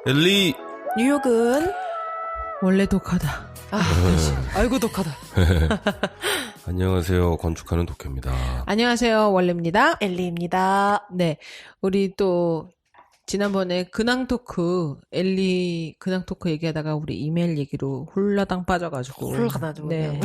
엘리 뉴욕은 원래 독하다. 아이고 독하다. 안녕하세요. 건축하는 독해입니다. 안녕하세요. 원래입니다. 엘리입니다. 네. 우리 또 지난번에 근황 토크, 엘리 근황 토크 얘기하다가 우리 이메일 얘기로 홀라당 빠져가지고. 훌가나지고 네.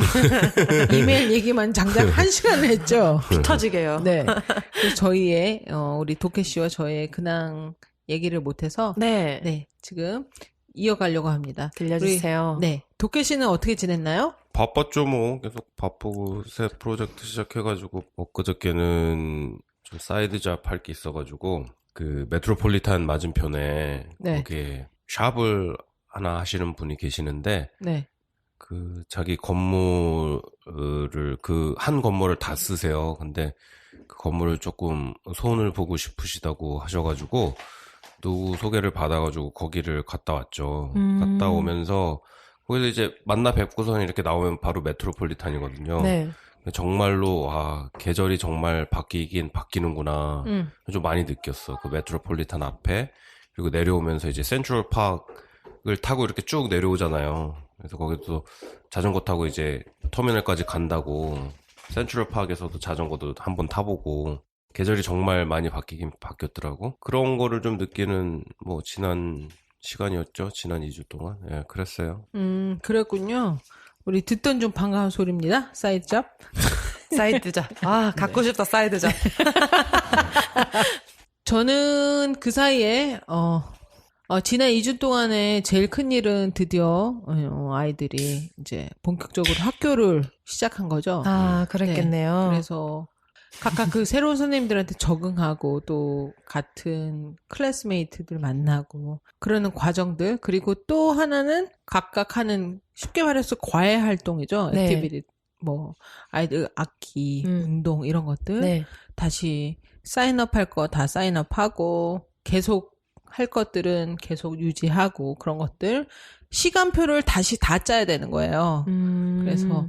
이메일 얘기만 장장 1시간을 했죠. 피 터지게요. 네. 그래서 저희의, 우리 도케 씨와 저의 근황 얘기를 못해서. 네. 네. 지금 이어가려고 합니다. 들려주세요. 네. 도케 씨는 어떻게 지냈나요? 바빴죠 뭐. 계속 바쁘고 새 프로젝트 시작해가지고 엊그저께는 좀 사이드 잡 할 게 있어가지고 그 메트로폴리탄 맞은편에 네. 거기에 샵을 하나 하시는 분이 계시는데 네. 그 자기 건물을 그 한 건물을 다 쓰세요. 근데 그 건물을 조금 손을 보고 싶으시다고 하셔가지고 누구 소개를 받아가지고 거기를 갔다 왔죠. 갔다 오면서 거기서 이제 만나 뵙고서는 이렇게 나오면 바로 메트로폴리탄이거든요. 네. 정말로 와 계절이 정말 바뀌긴 바뀌는구나 좀 많이 느꼈어. 그 메트로폴리탄 앞에 그리고 내려오면서 이제 센트럴 파크를 타고 이렇게 쭉 내려오잖아요. 그래서 거기도 자전거 타고 이제 터미널까지 간다고 센트럴 파크에서도 자전거도 한번 타보고 계절이 정말 많이 바뀌긴 바뀌었더라고. 그런 거를 좀 느끼는 뭐 지난 시간이었죠. 지난 2주 동안. 예, 그랬어요. 그랬군요. 우리 듣던 좀 반가운 소리입니다. 사이드 잡. 사이드자. 아, 갖고 싶다, 사이드자. 저는 그 사이에, 지난 2주 동안에 제일 큰 일은 드디어, 아이들이 이제 본격적으로 학교를 시작한 거죠. 아, 그랬겠네요. 네, 그래서 각각 그 새로운 선생님들한테 적응하고 또 같은 클래스메이트들 만나고 그러는 과정들 그리고 또 하나는 각각 하는 쉽게 말해서 과외 활동이죠. 네. 액티비티 뭐 아이들 악기, 운동 이런 것들 네. 다시 사인업 할 거 다 사인업하고 계속 할 것들은 계속 유지하고 그런 것들 시간표를 다시 다 짜야 되는 거예요. 그래서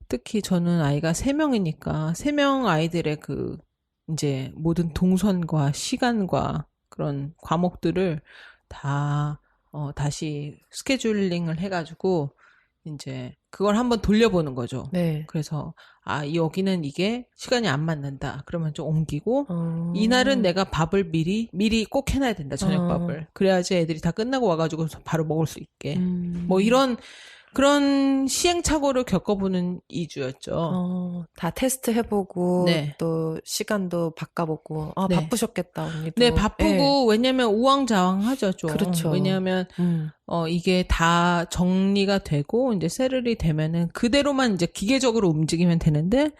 특히 저는 아이가 3명이니까 3명 아이들의 그 이제 모든 동선과 시간과 그런 과목들을 다 다시 스케줄링을 해가지고 이제 그걸 한번 돌려보는 거죠. 네. 그래서 여기는 이게 시간이 안 맞는다. 그러면 좀 옮기고 이날은 내가 밥을 미리 꼭 해놔야 된다. 저녁밥을. 그래야지 애들이 다 끝나고 와가지고 바로 먹을 수 있게. 뭐 이런 그런 시행착오를 겪어보는 2주였죠. 다 테스트 해보고, 네. 또 시간도 바꿔보고, 네. 바쁘셨겠다, 언니도. 네, 바쁘고, 네. 왜냐면 우왕좌왕하죠, 좀. 그렇죠. 왜냐면, 이게 다 정리가 되고, 이제 세를이 되면은 그대로만 이제 기계적으로 움직이면 되는데,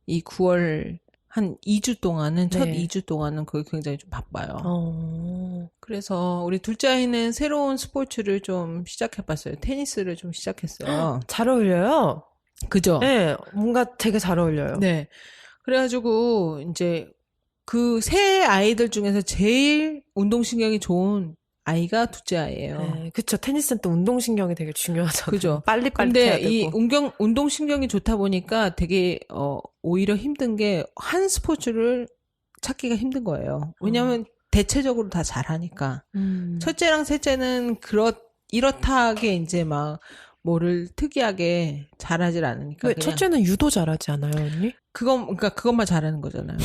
이 9월 한 2주 동안은, 첫 네. 2주 동안은 그게 굉장히 좀 바빠요. 그래서 우리 둘째 아이는 새로운 스포츠를 좀 시작해봤어요. 테니스를 좀 시작했어요. 잘 어울려요. 그죠? 네, 뭔가 되게 잘 어울려요. 네. 그래가지고, 이제, 그 세 아이들 중에서 제일 운동신경이 좋은 아이가 둘째 아이예요. 네, 그쵸. 테니스는 또 운동신경이 되게 중요하잖아요. 그죠? 빨리빨리 근데 해야 되고. 이 운동신경이 좋다 보니까 되게, 오히려 힘든 게 한 스포츠를 찾기가 힘든 거예요. 왜냐면 대체적으로 다 잘하니까. 첫째랑 셋째는 이렇다하게 이제 막 뭐를 특이하게 잘하질 않으니까. 왜 그냥 첫째는 유도 잘하지 않아요, 언니? 그러니까 그것만 잘하는 거잖아요.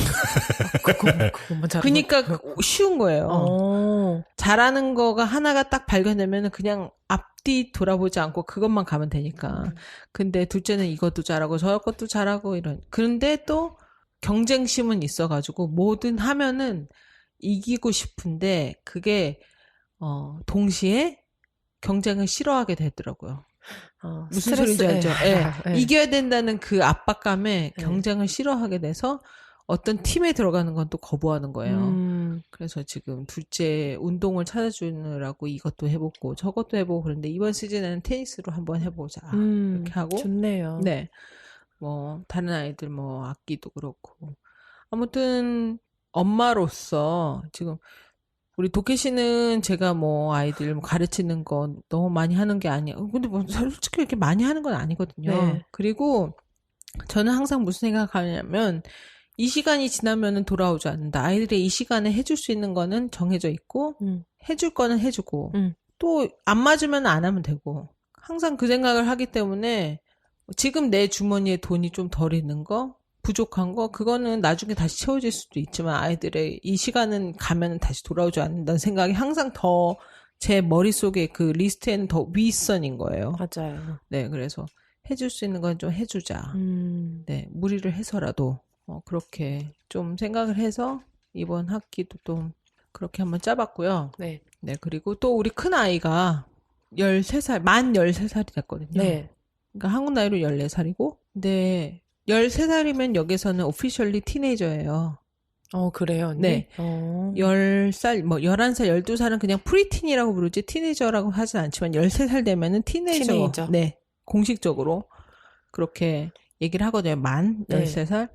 그것만 잘하는 그러니까 쉬운 거예요. 잘하는 거가 하나가 딱 발견되면은 그냥 앞뒤 돌아보지 않고 그것만 가면 되니까. 근데 둘째는 이것도 잘하고 저것도 잘하고 이런. 그런데 또 경쟁심은 있어가지고 뭐든 하면은 이기고 싶은데 그게 동시에 경쟁을 싫어하게 되더라고요. 무슨 소리인지 알죠? 예. 네. 이겨야 된다는 그 압박감에 경쟁을 싫어하게 돼서 어떤 팀에 들어가는 건 또 거부하는 거예요. 그래서 지금 둘째 운동을 찾아주느라고 이것도 해보고 저것도 해보고 그런데 이번 시즌에는 테니스로 한번 해보자. 이렇게 하고. 좋네요. 네. 뭐 다른 아이들 뭐 악기도 그렇고. 아무튼 엄마로서 지금 우리 도케 씨는 제가 뭐 아이들 가르치는 거 너무 많이 하는 게 아니에요. 근데 뭐 솔직히 이렇게 많이 하는 건 아니거든요. 네. 그리고 저는 항상 무슨 생각하냐면 이 시간이 지나면은 돌아오지 않는다. 아이들이 이 시간에 해줄 수 있는 거는 정해져 있고 해줄 거는 해주고 또 안 맞으면 안 하면 되고 항상 그 생각을 하기 때문에 지금 내 주머니에 돈이 좀 덜 있는 거 부족한 거 그거는 나중에 다시 채워질 수도 있지만 아이들의 이 시간은 가면은 다시 돌아오지 않는다는 생각이 항상 더 제 머릿속에 그 리스트에는 더 윗선인 거예요. 맞아요. 네, 그래서 해줄 수 있는 건 좀 해주자. 네, 무리를 해서라도 그렇게 좀 생각을 해서 이번 학기도 좀 그렇게 한번 짜봤고요. 네. 네, 그리고 또 우리 큰 아이가 13살, 만 13살이 됐거든요. 네. 그러니까 한국 나이로 14살이고, 근데 13살이면 여기서는 오피셜리 티네이저예요. 그래요, 언니? 네. 10살, 뭐 11살, 12살은 그냥 프리틴이라고 부르지 티네이저라고 하진 않지만 13살 되면은 티네이저. 네. 공식적으로 그렇게 얘기를 하거든요. 만 13살.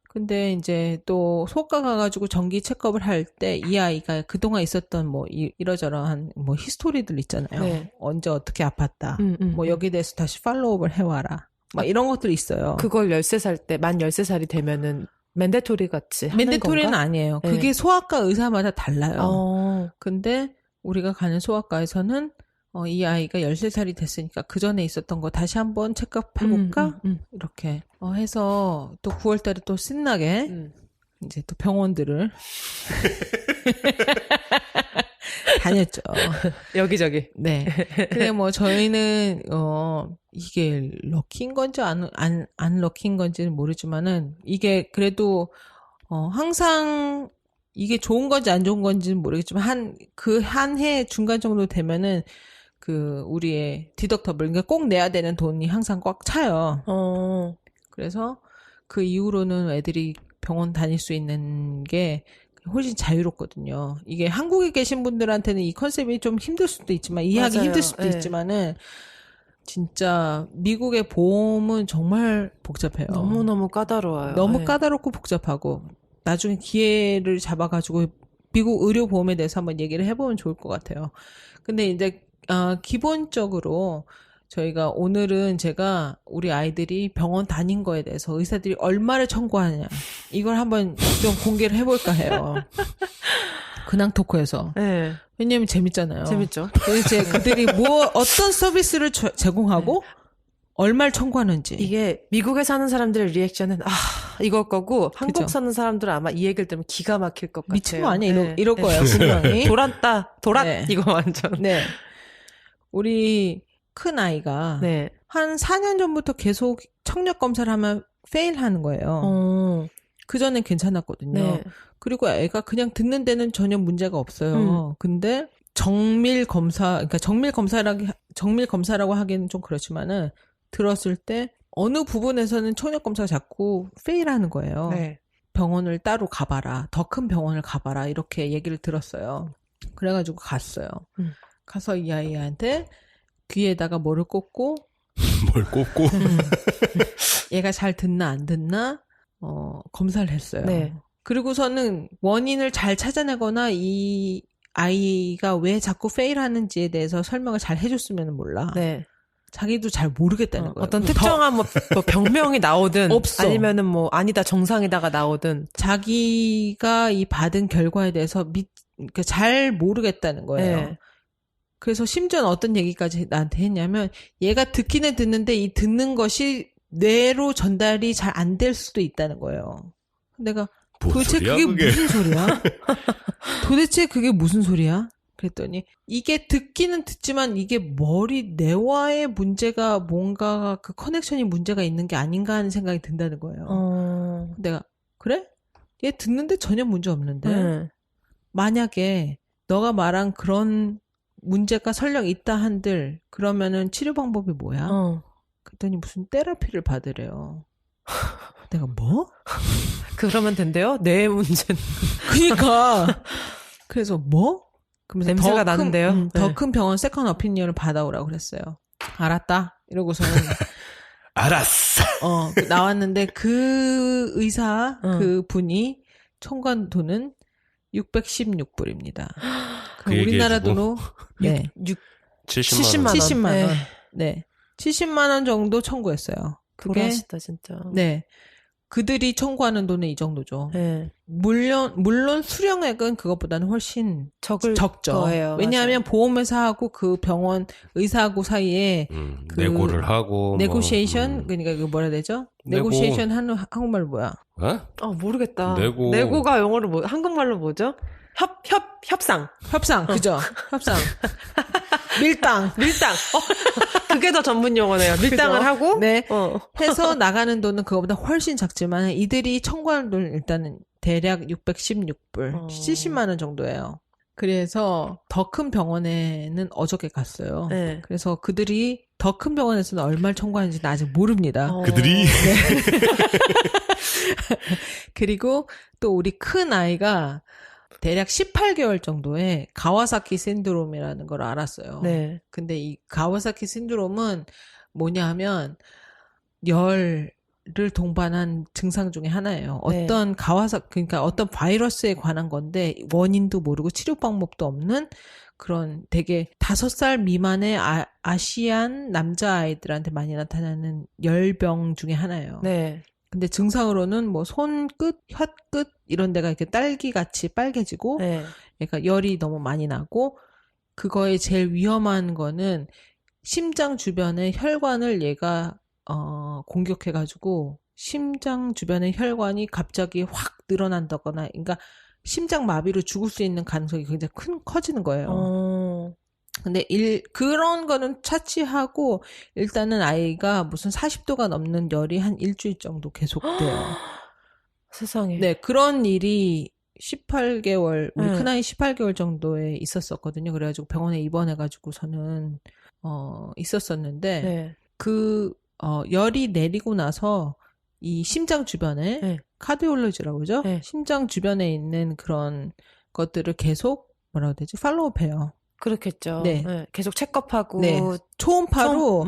근데 이제 또 소아과 가가지고 정기 체크업을 할 때 이 아이가 그동안 있었던 뭐 이러저러한 뭐 히스토리들 있잖아요. 네. 언제 어떻게 아팠다. 뭐 여기에 대해서 다시 팔로우업을 해와라. 막 이런 것들이 있어요. 그걸 13살 때, 만 13살이 되면은 맨데토리 같이 하는 맨데토리는 건가? 아니에요. 네. 그게 소아과 의사마다 달라요. 근데 우리가 가는 소아과에서는 이 아이가 13살이 됐으니까 그 전에 있었던 거 다시 한번 체크업 해볼까? 이렇게 해서 또 9월 달에 또 신나게 이제 또 병원들을 다녔죠. 여기저기. 네. 근데 뭐 저희는 이게 럭키인 건지 안 럭키인 건지는 모르지만은 이게 그래도 항상 이게 좋은 건지 안 좋은 건지는 모르겠지만 한 해 중간 정도 되면은 그 우리의 디덕터블 그러니까 꼭 내야 되는 돈이 항상 꽉 차요. 그래서 그 이후로는 애들이 병원 다닐 수 있는 게 훨씬 자유롭거든요. 이게 한국에 계신 분들한테는 이 컨셉이 좀 힘들 수도 있지만 이해하기 맞아요. 힘들 수도 네. 있지만은 진짜 미국의 보험은 정말 복잡해요. 너무너무 까다로워요. 너무 네. 까다롭고 복잡하고 나중에 기회를 잡아가지고 미국 의료보험에 대해서 한번 얘기를 해보면 좋을 것 같아요. 근데 이제 기본적으로 저희가 오늘은 제가 우리 아이들이 병원 다닌 거에 대해서 의사들이 얼마를 청구하느냐 이걸 한번 좀 공개를 해볼까 해요. 근황 토크에서. 네. 왜냐면 재밌잖아요. 재밌죠. 도대체 그들이 어떤 서비스를 제공하고 얼마를 청구하는지. 이게 미국에 사는 사람들의 리액션은 이걸 거고 한국 그죠. 사는 사람들은 아마 이 얘기를 들으면 기가 막힐 것 같아요. 미친 거 아니야? 네. 이럴 거예요, 분명히. 돌았다. 네. 이거 완전. 네. 우리 큰 아이가 네. 한 4년 전부터 계속 청력 검사를 하면 페일 하는 거예요. 그전엔 괜찮았거든요. 네. 그리고 애가 그냥 듣는 데는 전혀 문제가 없어요. 근데 정밀 검사라고 하기는 좀 그렇지만은 들었을 때 어느 부분에서는 청력 검사가 자꾸 페일 하는 거예요. 네. 병원을 따로 가봐라. 더 큰 병원을 가봐라. 이렇게 얘기를 들었어요. 그래가지고 갔어요. 가서 이 아이한테 귀에다가 뭐를 꽂고 뭘 꼽고 얘가 잘 듣나 안 듣나 검사를 했어요. 네. 그리고서는 원인을 잘 찾아내거나 이 아이가 왜 자꾸 페일하는지에 대해서 설명을 잘 해줬으면 몰라. 네. 자기도 잘 모르겠다는 거예요. 어떤 특정한 뭐 병명이 나오든 없어. 아니면은 뭐 아니다 정상이다가 나오든 자기가 이 받은 결과에 대해서 그러니까 잘 모르겠다는 거예요. 네. 그래서 심지어는 어떤 얘기까지 나한테 했냐면 얘가 듣기는 듣는데 이 듣는 것이 뇌로 전달이 잘 안 될 수도 있다는 거예요. 내가 도대체 그게 무슨 소리야? 도대체 그게 무슨 소리야? 그랬더니 이게 듣기는 듣지만 이게 머리 뇌와의 문제가 뭔가 그 커넥션이 문제가 있는 게 아닌가 하는 생각이 든다는 거예요. 내가 그래? 얘 듣는데 전혀 문제 없는데 만약에 너가 말한 그런 문제가 설령 있다 한들 그러면은 치료 방법이 뭐야? 그랬더니 무슨 테라피를 받으래요. 내가 뭐? 그러면 된대요? 뇌 문제는. 그러니까 그래서 뭐? 그러면서 냄새가 나는데요? 더 큰 병원 세컨 오피니언을 받아오라고 그랬어요. 알았다. 이러고서는 알았어. 나왔는데 그 의사 그 분이 청구한 돈은 616불입니다. 그 우리나라 얘기해주고. 돈으로 네. 70만 원. 70만 원. 네. 네. 70만 원 정도 청구했어요. 그게 돌아시다 진짜. 네. 그들이 청구하는 돈은 이 정도죠. 네. 물론 수령액은 그것보다는 훨씬 적죠. 거예요. 왜냐하면 보험회사하고 그 병원 의사하고 사이에 그 내고를 하고 네고시에이션 그러니까 그 뭐라 해야 되죠? 네고시에이션 하는 한국말 뭐야? 모르겠다. 내고. 내고가 영어로 한국말로 뭐죠? 협상. 그죠? 협상. 밀당. 그게 더 전문 용어네요. 밀당을 그죠? 하고. 네. 해서 나가는 돈은 그거보다 훨씬 작지만 이들이 청구하는 돈은 일단은 대략 616불, 70만 원 정도예요. 그래서 더 큰 병원에는 어저께 갔어요. 네. 그래서 그들이 더 큰 병원에서는 얼마를 청구하는지는 아직 모릅니다. 그들이? 그리고 또 우리 큰 아이가 대략 18개월 정도에 가와사키 신드롬이라는 걸 알았어요. 네. 근데 이 가와사키 신드롬은 뭐냐 하면 열을 동반한 증상 중에 하나예요. 네. 그러니까 어떤 바이러스에 관한 건데 원인도 모르고 치료 방법도 없는 그런 되게 5살 미만의 아시안 남자아이들한테 많이 나타나는 열병 중에 하나예요. 네. 근데 증상으로는 뭐 손끝, 혓끝 이런 데가 이렇게 딸기같이 빨개지고 네. 그러니까 열이 너무 많이 나고 그거에 제일 위험한 거는 심장 주변의 혈관을 얘가 공격해가지고 심장 주변의 혈관이 갑자기 확 늘어난다거나 그러니까 심장 마비로 죽을 수 있는 가능성이 굉장히 커지는 거예요. 근데 그런 거는 차치하고 일단은 아이가 무슨 40도가 넘는 열이 한 일주일 정도 계속돼요. 세상에. 네, 그런 일이 18개월, 우리 큰아이 18개월 정도에 있었었거든요. 그래가지고 병원에 입원해가지고서는, 있었었는데, 네. 열이 내리고 나서 이 심장 주변에, 네. 카디올로지라고 그러죠? 네. 심장 주변에 있는 그런 것들을 계속, 뭐라고 해야 되지? 팔로우업 해요. 그렇겠죠. 네. 네. 계속 체크업하고. 네. 초음파로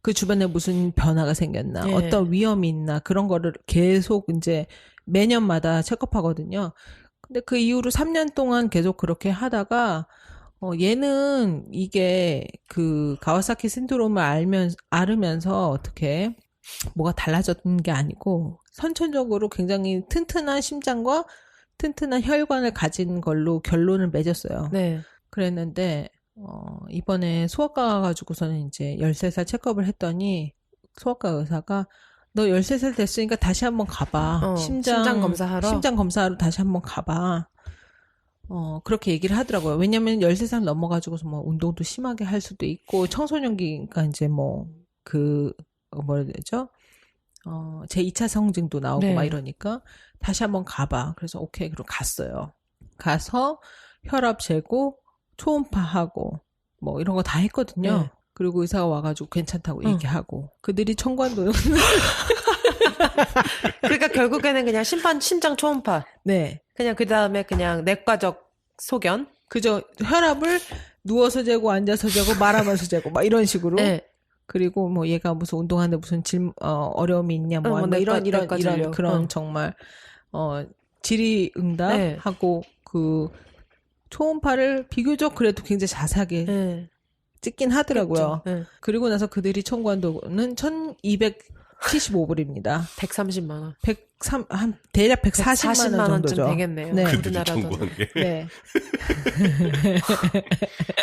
그 주변에 무슨 변화가 생겼나, 네. 어떤 위험이 있나, 그런 거를 계속 이제 매년마다 체크업하거든요. 근데 그 이후로 3년 동안 계속 그렇게 하다가, 얘는 이게 그 가와사키 신드롬을 앓으면서 어떻게 뭐가 달라졌는 게 아니고, 선천적으로 굉장히 튼튼한 심장과 튼튼한 혈관을 가진 걸로 결론을 맺었어요. 네. 그랬는데, 이번에 소아과 가가지고서는 이제 13살 체크업을 했더니, 소아과 의사가, 너 13살 됐으니까 다시 한번 가봐. 심장 검사하러? 심장 검사하러 다시 한번 가봐. 그렇게 얘기를 하더라고요. 왜냐면 13살 넘어가지고서 뭐 운동도 심하게 할 수도 있고, 청소년기니까 이제 뭐라 해야 되죠? 제2차 성징도 나오고 네. 막 이러니까, 다시 한번 가봐. 그래서 오케이, 그럼 갔어요. 가서 혈압 재고, 초음파하고 뭐 이런 거 다 했거든요. 네. 그리고 의사가 와가지고 괜찮다고 얘기하고 그들이 청구한 돈은 그러니까 결국에는 그냥 심장 초음파. 네, 그냥 그 다음에 그냥 내과적 소견. 그저 혈압을 누워서 재고 앉아서 재고 말하면서 재고 막 이런 식으로. 네. 그리고 뭐 얘가 무슨 운동하는데 무슨 어려움이 있냐 뭐 이런 그런 정말 질의응답하고 그 초음파를 비교적 그래도 굉장히 자세하게 찍긴 하더라고요. 그리고 나서 그들이 청구한 돈은 1,275불입니다. 130만 원. 대략 140만 원 정도죠. 좀 되겠네요. 네. 그들이 청구한 게. 네.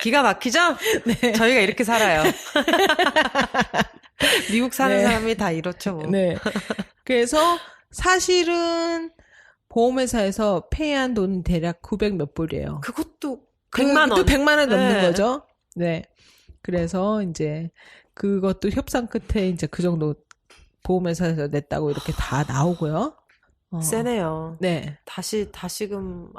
기가 막히죠? 네. 저희가 이렇게 살아요. 미국 사는 사람이 다 이렇죠. 뭐. 네. 그래서 사실은 보험회사에서 페이한 돈은 대략 900 몇 불이에요. 그것도 100만 원. 또 100만 원 넘는 거죠. 네. 그래서 이제 그것도 협상 끝에 이제 그 정도 보험회사에서 냈다고 이렇게 다 나오고요. 세네요. 네. 다시금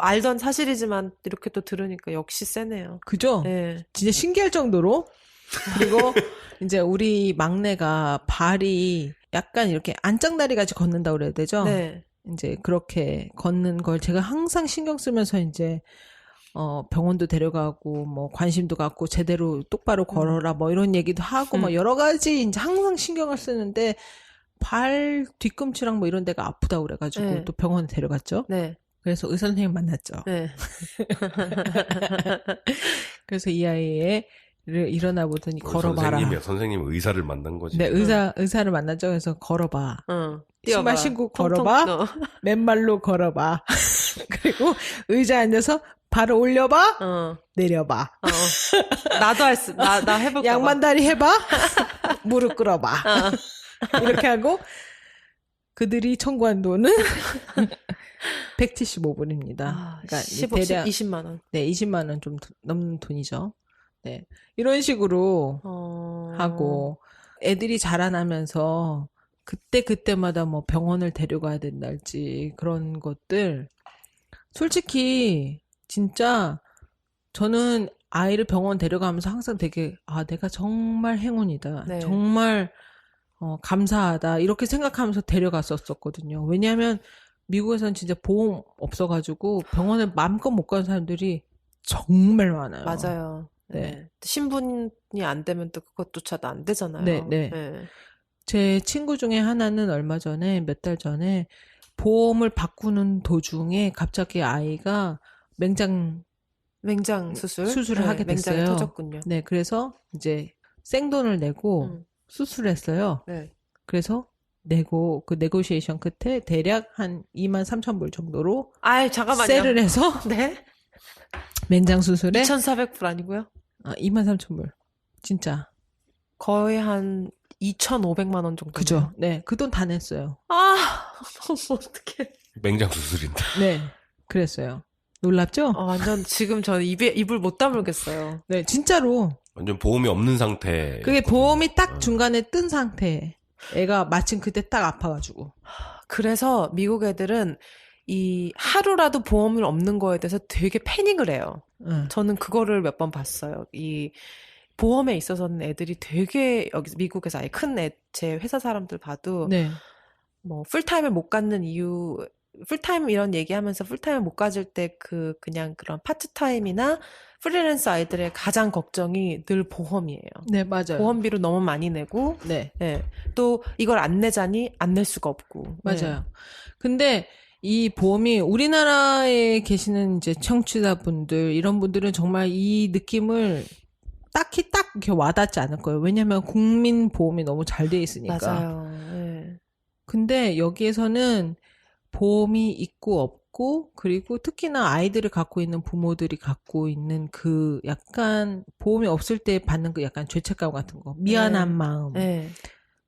알던 사실이지만 이렇게 또 들으니까 역시 세네요. 그죠? 네. 진짜 신기할 정도로. 그리고 이제 우리 막내가 발이 약간 이렇게 안짱다리 같이 걷는다고 그래야 되죠? 네. 이제 그렇게 걷는 걸 제가 항상 신경 쓰면서 이제 병원도 데려가고 뭐 관심도 갖고 제대로 똑바로 걸어라 뭐 이런 얘기도 하고 뭐 여러 가지 이제 항상 신경을 쓰는데 발 뒤꿈치랑 뭐 이런 데가 아프다고 그래가지고 또 병원에 데려갔죠. 네. 그래서 의사 선생님 만났죠. 네. 그래서 이 아이의 일어나 보더니 걸어봐라. 선생님 의사를 만난 거지. 네, 의사를 만났죠. 그래서 걸어봐. 뛰어봐. 신발 신고 걸어봐. 맨발로 걸어봐. 그리고 의자에 앉아서 발을 올려봐. 내려봐. 나 해볼까 봐. 양반다리 해봐. 무릎 꿇어봐. 이렇게 하고 그들이 청구한 돈은 175불입니다. 그러니까 대략 20만 원. 네, 20만 원 좀 넘는 돈이죠. 네. 이런 식으로 하고 애들이 자라나면서 그때마다 뭐 병원을 데려가야 된달지 그런 것들 솔직히 진짜 저는 아이를 병원 데려가면서 항상 되게 내가 정말 행운이다. 네. 정말 감사하다. 이렇게 생각하면서 데려갔었거든요. 왜냐하면 미국에서는 진짜 보험 없어가지고 병원에 마음껏 못 가는 사람들이 정말 많아요. 맞아요. 네. 신분이 안 되면 또 그것조차도 안 되잖아요. 네. 제 친구 중에 하나는 몇 달 전에 보험을 바꾸는 도중에 갑자기 아이가 맹장 수술을 하게 됐어요. 맹장이 터졌군요. 네, 그래서 이제 생돈을 내고 수술했어요. 네. 그래서 내고 그 네고시에이션 끝에 대략 한 23,000불 정도로 잠깐만요. 셀을 해서 네? 맹장 수술에 2,400불 아니고요? 23,000불. 진짜. 거의 한 2,500만 원 정도. 그죠. 네. 그 돈 다 냈어요. 너무 어떡해. 맹장 수술인데. 네. 그랬어요. 놀랍죠? 완전 지금 저는 입을 못 다물겠어요. 네, 진짜로. 완전 보험이 없는 상태. 그게 보험이 딱 중간에 뜬 상태. 애가 마침 그때 딱 아파가지고. 그래서 미국 애들은 이 하루라도 보험을 없는 거에 대해서 되게 패닉을 해요. 저는 그거를 몇 번 봤어요. 이 보험에 있어서는 애들이 되게 여기 미국에서 아예 제 회사 사람들 봐도 네. 뭐 풀타임을 못 갖는 이유 풀타임 이런 얘기하면서 풀타임을 못 가질 때 그냥 그런 파트타임이나 프리랜서 아이들의 가장 걱정이 늘 보험이에요. 네, 맞아요. 보험비로 너무 많이 내고 네. 또 이걸 안 내자니 안 낼 수가 없고. 맞아요. 근데 이 보험이 우리나라에 계시는 이제 청취자분들 이런 분들은 정말 이 느낌을 딱히 딱 이렇게 와닿지 않을 거예요. 왜냐하면 국민 보험이 너무 잘 돼 있으니까. 맞아요. 네. 근데 여기에서는 보험이 있고 없고 그리고 특히나 아이들을 갖고 있는 부모들이 갖고 있는 그 약간 보험이 없을 때 받는 그 약간 죄책감 같은 거, 미안한 마음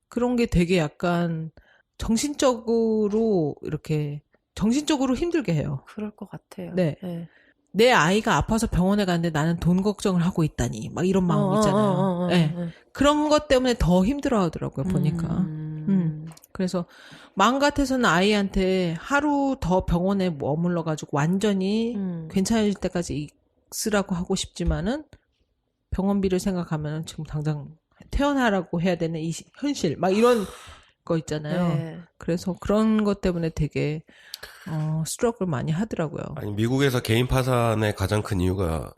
그런 게 되게 약간 정신적으로 힘들게 해요. 그럴 것 같아요. 네. 내 아이가 아파서 병원에 갔는데 나는 돈 걱정을 하고 있다니 막 이런 마음 있잖아요. 네. 그런 것 때문에 더 힘들어 하더라고요, 보니까. 그래서 마음 같아서는 아이한테 하루 더 병원에 머물러가지고 완전히 괜찮아질 때까지 있으라고 하고 싶지만은 병원비를 생각하면 지금 당장 퇴원하라고 해야 되는 이 현실 막 이런 거 있잖아요. 그래서 그런 것 때문에 되게 스트러글 많이 하더라고요. 아니 미국에서 개인 파산의 가장 큰 이유가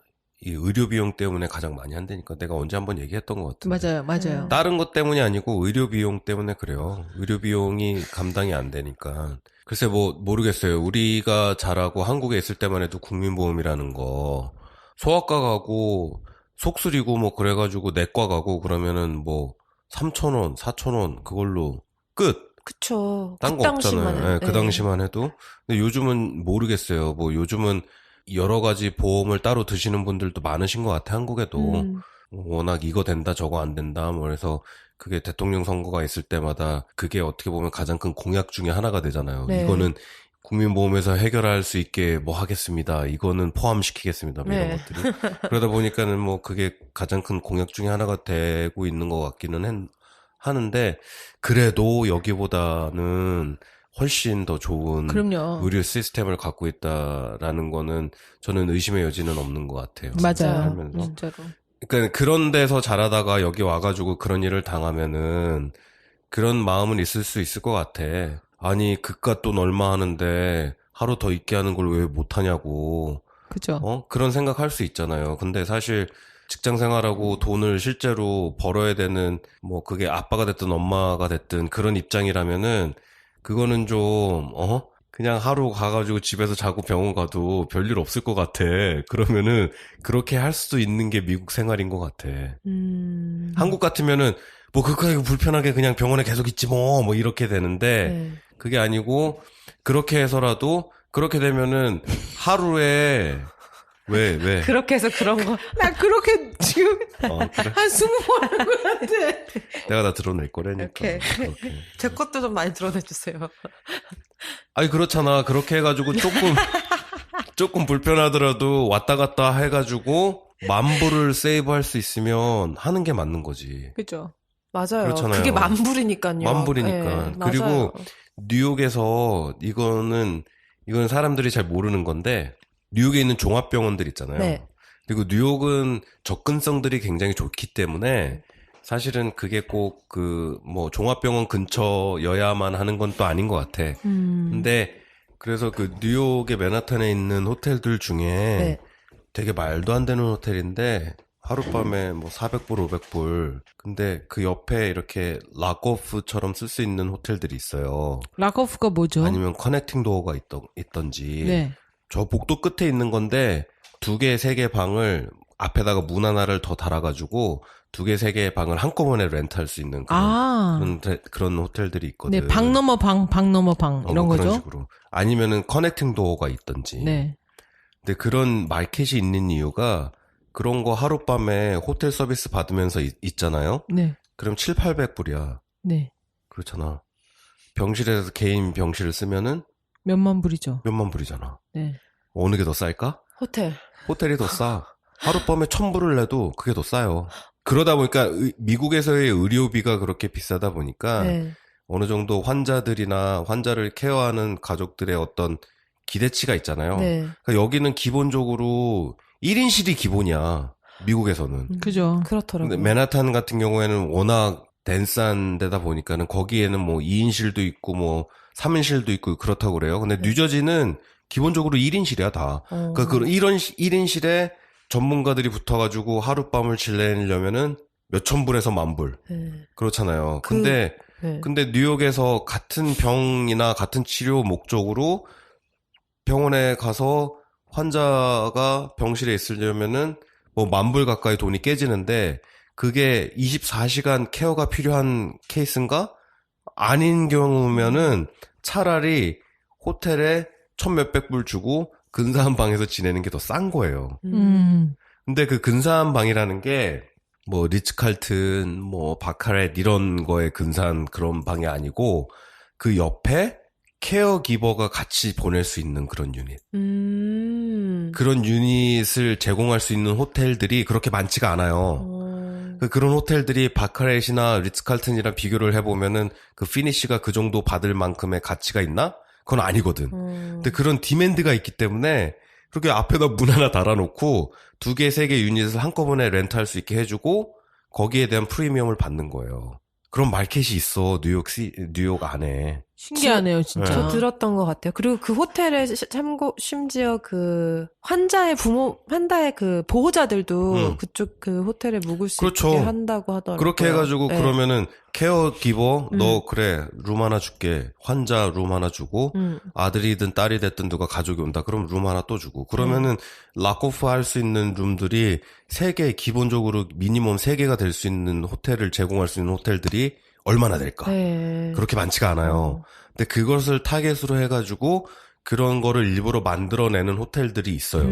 이 의료 비용 때문에 가장 많이 한다니까 내가 언제 한번 얘기했던 것 같은데. 맞아요. 다른 것 때문이 아니고 의료 비용 때문에 그래요. 의료 비용이 감당이 안 되니까. 글쎄 모르겠어요. 우리가 자라고 한국에 있을 때만 해도 국민보험이라는 거 소아과 가고 속쓰리고 뭐 그래가지고 내과 가고 그러면은 3,000원, 4,000원 그걸로 끝. 그쵸. 딴 거 없잖아요. 그 당시만 해도. 근데 요즘은 모르겠어요. 요즘은 여러 가지 보험을 따로 드시는 분들도 많으신 것 같아, 한국에도. 워낙 이거 된다, 저거 안 된다, 그래서 그게 대통령 선거가 있을 때마다 그게 어떻게 보면 가장 큰 공약 중에 하나가 되잖아요. 이거는 국민보험에서 해결할 수 있게 하겠습니다. 이거는 포함시키겠습니다. 이런 것들이. 그러다 보니까는 그게 가장 큰 공약 중에 하나가 되고 있는 것 같기는 하는데, 그래도 여기보다는 훨씬 더 좋은 그럼요. 의료 시스템을 갖고 있다라는 거는 저는 의심의 여지는 없는 것 같아요. 맞아요. 진짜로. 그러니까 그런 데서 자라다가 여기 와가지고 그런 일을 당하면은 그런 마음은 있을 수 있을 것 같아. 아니 그깟 돈 얼마 하는데 하루 더 있게 하는 걸 왜 못하냐고. 그죠. 그런 생각할 수 있잖아요. 근데 사실 직장 생활하고 돈을 실제로 벌어야 되는 그게 아빠가 됐든 엄마가 됐든 그런 입장이라면은 그거는 좀 그냥 하루 가가지고 집에서 자고 병원 가도 별일 없을 것 같아. 그러면은 그렇게 할 수도 있는 게 미국 생활인 것 같아. 한국 같으면은 뭐 그렇게 불편하게 그냥 병원에 계속 있지 뭐 이렇게 되는데 네. 그게 아니고 그렇게 해서라도 그렇게 되면은 하루에 왜? 그렇게 해서 그런 거. 나 그렇게 지금 그래? 한 20번 한 것 같아. 내가 다 드러낼 거라니까. 이렇게. 그렇게. 제 것도 좀 많이 드러내주세요. 아니 그렇잖아. 그렇게 해가지고 조금 불편하더라도 왔다 갔다 해가지고 만불을 세이브할 수 있으면 하는 게 맞는 거지. 그죠. 맞아요. 그렇잖아요. 그게 만불이니까요. 만불이니까. 네, 그리고 맞아요. 뉴욕에서 이건 사람들이 잘 모르는 건데 뉴욕에 있는 종합병원들 있잖아요. 네. 그리고 뉴욕은 접근성들이 굉장히 좋기 때문에 사실은 그게 꼭 뭐 종합병원 근처여야만 하는 건 또 아닌 것 같아. 근데 그래서 그 뉴욕의 맨하탄에 있는 호텔들 중에 네. 되게 말도 안 되는 호텔인데 하룻밤에 뭐 400불, 500불. 근데 그 옆에 이렇게 락오프처럼 쓸 수 있는 호텔들이 있어요. 락오프가 뭐죠? 아니면 커넥팅 도어가 있던지. 네. 저 복도 끝에 있는 건데 2개, 3개 방을 앞에다가 문 하나를 더 달아가지고 2개, 3개의 방을 한꺼번에 렌트할 수 있는 그런 호텔들이 있거든. 네, 방 넘어 방, 방 넘어 방 이런 뭐 거죠. 그런 식으로. 아니면은 커넥팅 도어가 있던지. 네. 근데 그런 마켓이 있는 이유가 그런 거 하룻밤에 호텔 서비스 받으면서 있잖아요. 네. 그럼 700~800불이야. 네. 그렇잖아. 병실에서 개인 병실을 쓰면은 몇만 불이죠. 몇만 불이잖아. 네. 어느 게 더 쌀까? 호텔이 더 싸. 하룻밤에 1000불을 내도 그게 더 싸요. 그러다 보니까 미국에서의 의료비가 그렇게 비싸다 보니까 네. 어느 정도 환자들이나 환자를 케어하는 가족들의 어떤 기대치가 있잖아요. 네. 그러니까 여기는 기본적으로 1인실이 기본이야. 미국에서는. 그죠. 그렇더라고요. 근데 맨하탄 같은 경우에는 워낙 덴스한 데다 보니까는 거기에는 뭐 2인실도 있고 뭐 3인실도 있고 그렇다고 그래요. 근데 뉴저지는 기본적으로 1인실이야 다. 그러니까 그 1인실에 전문가들이 붙어가지고 하룻밤을 지내려면은 몇천 불에서 만 불. 네. 그렇잖아요. 근데 뉴욕에서 같은 병이나 같은 치료 목적으로 병원에 가서 환자가 병실에 있으려면은 뭐 만 불 가까이 돈이 깨지는데 그게 24시간 케어가 필요한 케이스인가? 아닌 경우면은 차라리 호텔에 1000몇백 불 주고 근사한 방에서 지내는 게 더 싼 거예요. 근데 그 근사한 방이라는 게 뭐 리츠칼튼, 뭐 바카렛 이런 거에 근사한 그런 방이 아니고 그 옆에 케어기버가 같이 보낼 수 있는 그런 유닛. 그런 유닛을 제공할 수 있는 호텔들이 그렇게 많지가 않아요. 그런 호텔들이 바카렛이나 리츠칼튼이랑 비교를 해보면은 그 피니쉬가 그 정도 받을 만큼의 가치가 있나? 그건 아니거든. 근데 그런 디맨드가 있기 때문에 그렇게 앞에다 문 하나 달아놓고 2개, 3개 유닛을 한꺼번에 렌트할 수 있게 해주고 거기에 대한 프리미엄을 받는 거예요. 그런 마켓이 있어 뉴욕 안에. 신기하네요, 진짜. 저 들었던 것 같아요. 그리고 그 호텔에 심지어 그 환자의 그 보호자들도 그쪽 그 호텔에 묵을 수 그렇죠. 있게 한다고 하더라고요. 그렇게 해가지고 네. 그러면은 케어기버 너 그래 룸 하나 줄게. 환자 룸 하나 주고 아들이든 딸이 됐든 누가 가족이 온다. 그럼 룸 하나 또 주고. 그러면은 락오프 할 수 있는 룸들이 3개 기본적으로 미니멈 3개가 될 수 있는 호텔을 제공할 수 있는 호텔들이 얼마나 될까? 네. 그렇게 많지가 않아요. 근데 그것을 타겟으로 해가지고 그런 거를 일부러 만들어내는 호텔들이 있어요.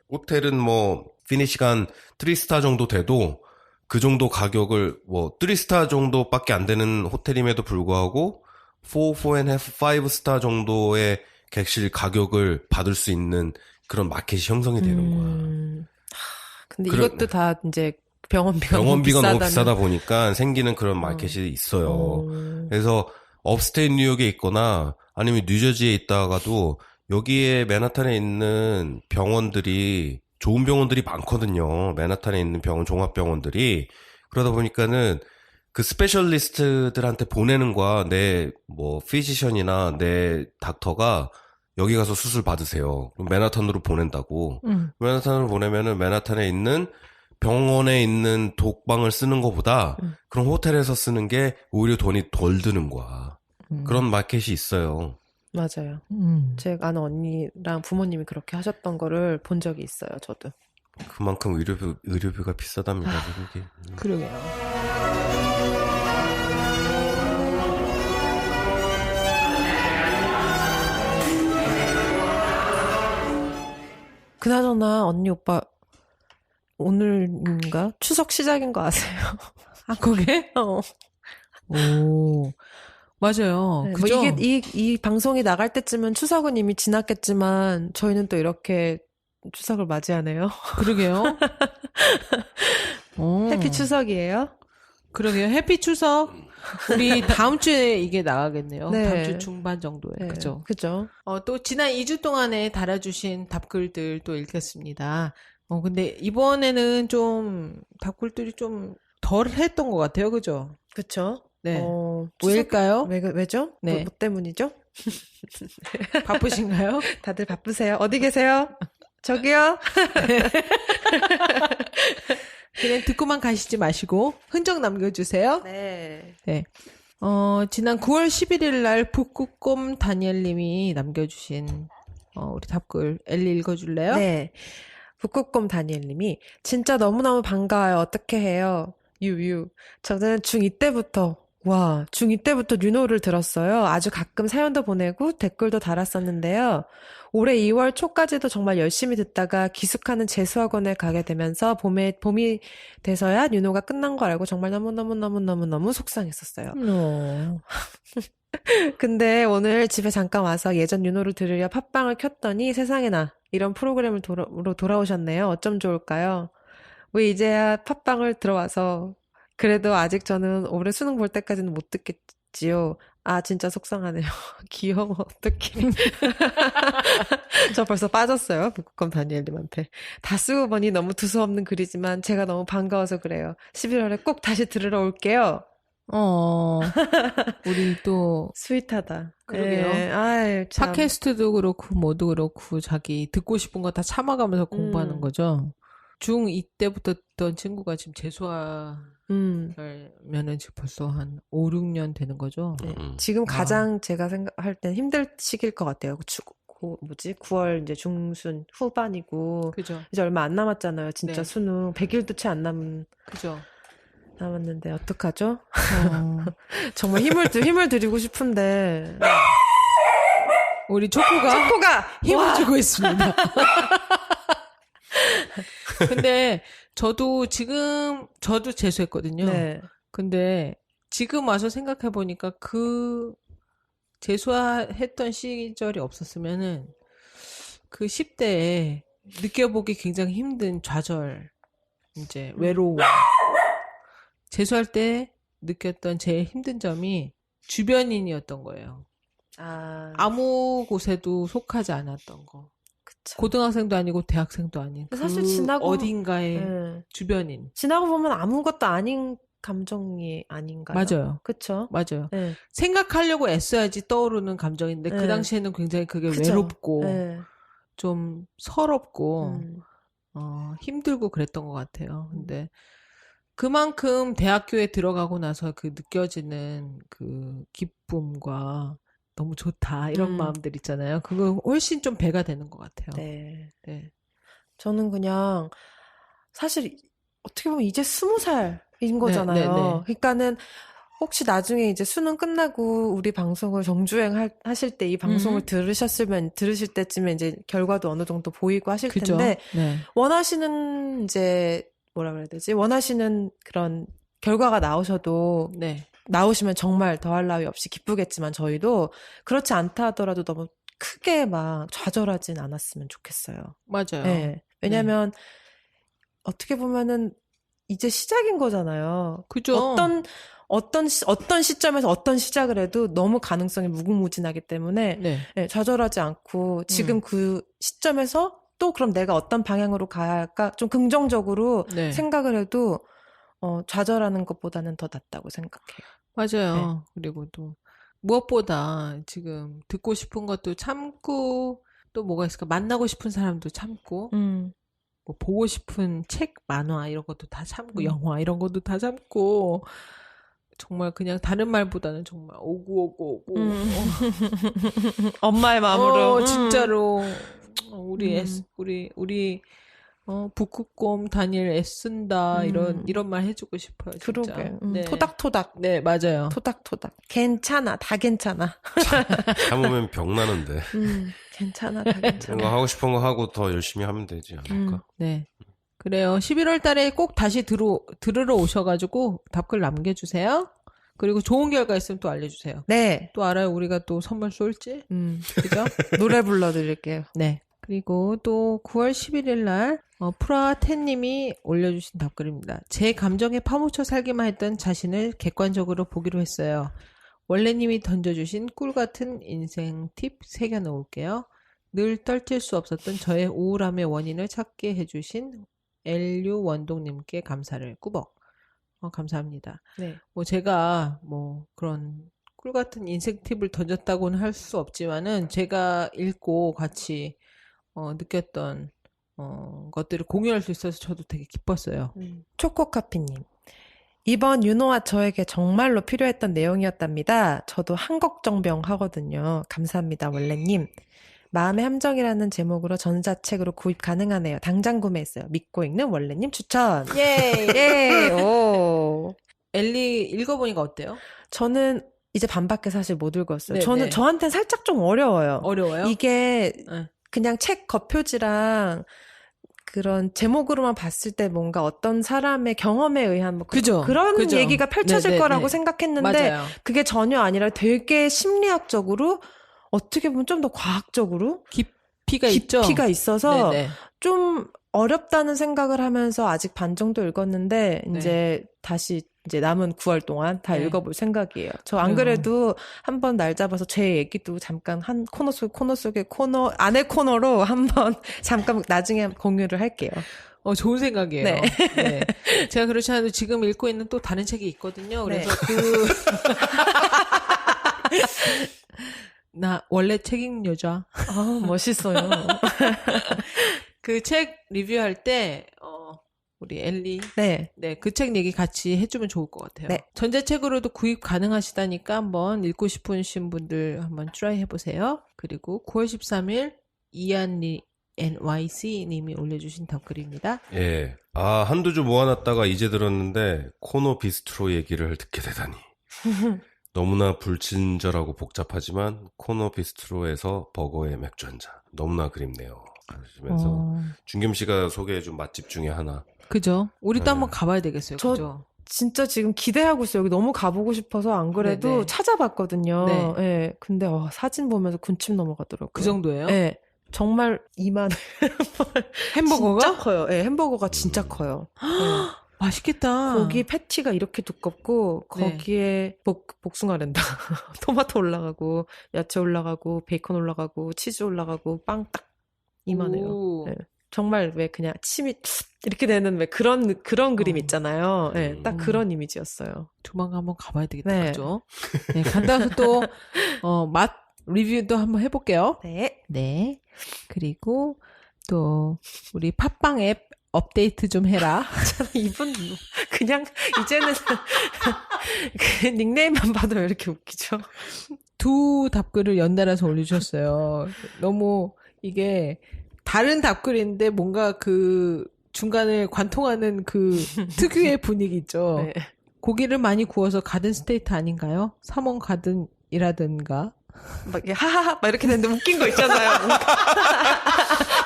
호텔은 뭐 피니시간 3스타 정도 돼도 그 정도 가격을 뭐 3스타 정도밖에 안 되는 호텔임에도 불구하고 4.5 스타 정도의 객실 가격을 받을 수 있는 그런 마켓이 형성이 되는 거야. 근데 이것도 다 이제 병원비가 너무 비싸다 보니까 생기는 그런 마켓이 있어요. 그래서 업스테이트 뉴욕에 있거나 아니면 뉴저지에 있다가도 여기에 맨하탄에 있는 병원들이 좋은 병원들이 많거든요. 맨하탄에 있는 병원 종합병원들이. 그러다 보니까는 그 스페셜리스트들한테 보내는 거야. 내 뭐 피지션이나 내 닥터가 여기 가서 수술 받으세요. 그럼 맨하탄으로 보낸다고. 맨하탄으로 보내면은 맨하탄에 있는 병원에 있는 독방을 쓰는 것보다 그런 호텔에서 쓰는 게 오히려 돈이 덜 드는 거야. 그런 마켓이 있어요. 맞아요. 제가 아는 언니랑 부모님이 그렇게 하셨던 거를 본 적이 있어요, 저도. 그만큼 의료비가 비싸답니다, 미국이. 그러게요. 그나저나 언니 오빠 오늘인가 추석 시작인 거 아세요? 아, 그게? 어. 오, 맞아요. 네, 그죠? 뭐 이 방송이 나갈 때쯤은 추석은 이미 지났겠지만 저희는 또 이렇게 추석을 맞이하네요. 그러게요. 해피 추석이에요. 그러게요. 해피 추석. 우리 다음 주에 이게 나가겠네요. 네. 다음 주 중반 정도에. 네, 그죠? 그죠. 또 지난 2주 동안에 달아주신 답글들 또 읽겠습니다. 근데 이번에는 좀 답글들이 좀 덜 했던 것 같아요. 그죠? 그쵸. 네. 추석- 왜일까요? 왜죠? 네. 뭐 때문이죠? 바쁘신가요? 다들 바쁘세요? 어디 계세요? 저기요? 그냥 듣고만 가시지 마시고 흔적 남겨주세요. 네. 네. 지난 9월 11일 날 북극곰 다니엘님이 남겨주신 우리 답글 엘리 읽어줄래요? 네. 북극곰 다니엘님이 진짜 너무너무 반가워요. 어떻게 해요? 유유. 저는 중2 때부터 중2 때부터 윤호를 들었어요. 아주 가끔 사연도 보내고 댓글도 달았었는데요. 올해 2월 초까지도 정말 열심히 듣다가 기숙하는 재수학원에 가게 되면서 봄이 돼서야 윤호가 끝난 거 알고 정말 너무너무 속상했었어요. 근데 오늘 집에 잠깐 와서 예전 윤호를 들으려 팟빵을 켰더니 세상에나 이런 프로그램으로 돌아오셨네요. 어쩜 좋을까요? 왜 이제야 팟빵을 들어와서 그래도 아직 저는 올해 수능 볼 때까지는 못 듣겠지요. 아 진짜 속상하네요. 귀여워 어떡해. 저 벌써 빠졌어요. 북극곰 다니엘님한테. 다 쓰고 보니 너무 두서없는 글이지만 제가 너무 반가워서 그래요. 11월에 꼭 다시 들으러 올게요. 우리 또 스윗하다. 그러게요. 네, 아유, 참. 팟캐스트도 그렇고 뭐도 그렇고 자기 듣고 싶은 거 다 참아가면서 공부하는 거죠. 중2 때부터 듣던 친구가 지금 재수하면은 지금 벌써 한 5, 6년 되는 거죠. 네. 지금 가장 제가 생각할 땐 힘들 시기일 것 같아요. 9월 이제 중순 후반이고 그죠. 이제 얼마 안 남았잖아요. 진짜 네. 수능 100일도 채 안 그죠. 남았는데 어떡하죠? 정말 힘을 드리고 싶은데 우리 초코가 힘을 주고 있습니다. 근데 저도 재수했거든요. 네. 근데 지금 와서 생각해 보니까 그 재수했던 시절이 없었으면은 그 10대에 느껴보기 굉장히 힘든 좌절, 이제 외로움. 재수할 때 느꼈던 제일 힘든 점이 주변인이었던 거예요. 아무 곳에도 속하지 않았던 거. 그쵸. 고등학생도 아니고 대학생도 아닌 사실 그 지나고 어딘가의 네. 주변인. 지나고 보면 아무것도 아닌 감정이 아닌가요? 맞아요. 그쵸? 맞아요. 네. 생각하려고 애써야지 떠오르는 감정인데 네. 그 당시에는 굉장히 그게 그쵸? 외롭고 네. 좀 서럽고 음. 힘들고 그랬던 것 같아요. 근데 그만큼 대학교에 들어가고 나서 그 느껴지는 그 기쁨과 너무 좋다 이런 마음들 있잖아요. 그거 훨씬 좀 배가 되는 것 같아요. 네. 네. 저는 그냥 사실 어떻게 보면 이제 20살인 거잖아요. 네. 그러니까는 혹시 나중에 이제 수능 끝나고 우리 방송을 정주행 하실 때 이 방송을 들으실 때쯤에 이제 결과도 어느 정도 보이고 하실 그죠? 텐데 네. 원하시는 이제 뭐라 그래야 되지? 원하시는 그런 결과가 나오셔도 네. 나오시면 정말 더할 나위 없이 기쁘겠지만 저희도 그렇지 않다 하더라도 너무 크게 막 좌절하진 않았으면 좋겠어요. 맞아요. 네. 왜냐면 어떻게 보면은 이제 시작인 거잖아요. 그죠. 어떤 시점에서 어떤 시작을 해도 너무 가능성이 무궁무진하기 때문에 네. 네, 좌절하지 않고 지금 그 시점에서 또 그럼 내가 어떤 방향으로 가야 할까 좀 긍정적으로 네. 생각을 해도 좌절하는 것보다는 더 낫다고 생각해요. 맞아요. 네. 그리고 또 무엇보다 지금 듣고 싶은 것도 참고 또 뭐가 있을까? 만나고 싶은 사람도 참고 뭐 보고 싶은 책, 만화 이런 것도 다 참고 영화 이런 것도 다 참고 정말 그냥 다른 말보다는 정말 오구. 엄마의 마음으로. 진짜로. 우리 북극곰 다니엘 애쓴다. 이런 말 해주고 싶어요. 진짜. 그러게. 네. 토닥토닥. 네, 맞아요. 토닥토닥. 괜찮아. 다 괜찮아. 참으면 병 나는데. 괜찮아. 다 괜찮아. 이거 하고 싶은 거 하고 더 열심히 하면 되지 않을까? 네. 그래요. 11월 달에 꼭 다시 들으러 오셔가지고 답글 남겨주세요. 그리고 좋은 결과 있으면 또 알려주세요. 네. 또 알아요. 우리가 또 선물 쏠지. 그죠? 노래 불러드릴게요. 네. 그리고 또 9월 11일 날 프라텐님이 올려주신 답글입니다. 제 감정에 파묻혀 살기만 했던 자신을 객관적으로 보기로 했어요. 원래님이 던져주신 꿀같은 인생 팁 새겨놓을게요. 늘 떨칠 수 없었던 저의 우울함의 원인을 찾게 해주신 LU 원동님께 감사를 꾸벅. 감사합니다. 네. 제가 그런 꿀같은 인생 팁을 던졌다고는 할 수 없지만은 제가 읽고 같이 느꼈던 것들을 공유할 수 있어서 저도 되게 기뻤어요. 초코커피님. 이번 윤호와 저에게 정말로 필요했던 내용이었답니다. 저도 한걱정병 하거든요. 감사합니다, 원래님. 마음의 함정이라는 제목으로 전자책으로 구입 가능하네요. 당장 구매했어요. 믿고 읽는 원래님 추천. 예, 오. 엘리 읽어보니까 어때요? 저는 이제 반밖에 사실 못 읽었어요. 네네. 저한테는 살짝 좀 어려워요. 어려워요? 이게 네. 그냥 책 겉표지랑 그런 제목으로만 봤을 때 뭔가 어떤 사람의 경험에 의한 그런 그죠. 얘기가 펼쳐질 네네네. 거라고 생각했는데 맞아요. 그게 전혀 아니라 되게 심리학적으로 어떻게 보면 좀 더 과학적으로 깊이가 있죠. 깊이가 있어서 네네. 좀 어렵다는 생각을 하면서 아직 반 정도 읽었는데 이제 다시 이제 남은 9월 동안 다 네. 읽어볼 생각이에요. 저 안 그래도 한번 날 잡아서 제 얘기도 잠깐 한 코너 속의 안의 코너로 한번 잠깐 나중에 공유를 할게요. 좋은 생각이에요. 네. 네. 제가 그렇지 않아도 지금 읽고 있는 또 다른 책이 있거든요. 그래서 나 원래 책 읽는 여자. 멋있어요. 그 책 리뷰할 때 우리 엘리 네. 그 책 얘기 같이 해주면 좋을 것 같아요. 네. 전자책으로도 구입 가능하시다니까 한번 읽고 싶으신 분들 한번 트라이 해보세요. 그리고 9월 13일 이안리 NYC 님이 올려주신 답글입니다. 예. 한두 주 모아놨다가 이제 들었는데 코너 비스트로 얘기를 듣게 되다니. 너무나 불친절하고 복잡하지만 코너 비스트로에서 버거의 맥주 한 잔. 너무나 그립네요. 그러시면서 준겸 씨가 소개해준 맛집 중에 하나. 그죠? 우리도 한번 가봐야 되겠어요. 그죠? 진짜 지금 기대하고 있어요. 여기 너무 가보고 싶어서 안 그래도 네네. 찾아봤거든요. 네. 네. 근데 사진 보면서 군침 넘어가더라고요. 그 정도예요? 네. 정말 이만 햄버거가? 진짜 커요. 네, 햄버거가 진짜 커요. 네. 맛있겠다. 고기 패티가 이렇게 두껍고 거기에 복숭아랜다. 토마토 올라가고 야채 올라가고 베이컨 올라가고 치즈 올라가고 빵 딱 이만해요. 네. 정말 왜 그냥 침이 이렇게 되는 왜 그런 그림 있잖아요. 네, 딱 그런 이미지였어요. 조만간 한번 가봐야 되겠다. 네. 그죠? 네, 간다고 또 맛 리뷰도 한번 해볼게요. 네. 네. 그리고 또 우리 팟빵 앱 업데이트 좀 해라. 이분 그냥 이제는 그 닉네임만 봐도 왜 이렇게 웃기죠? 두 답글을 연달아서 올려주셨어요. 너무 이게 다른 답글인데 뭔가 그 중간에 관통하는 그 특유의 분위기 있죠. 네. 고기를 많이 구워서 가든 스테이트 아닌가요? 삼원 가든이라든가. 막 하하하 막 이렇게 되는데 웃긴 거 있잖아요.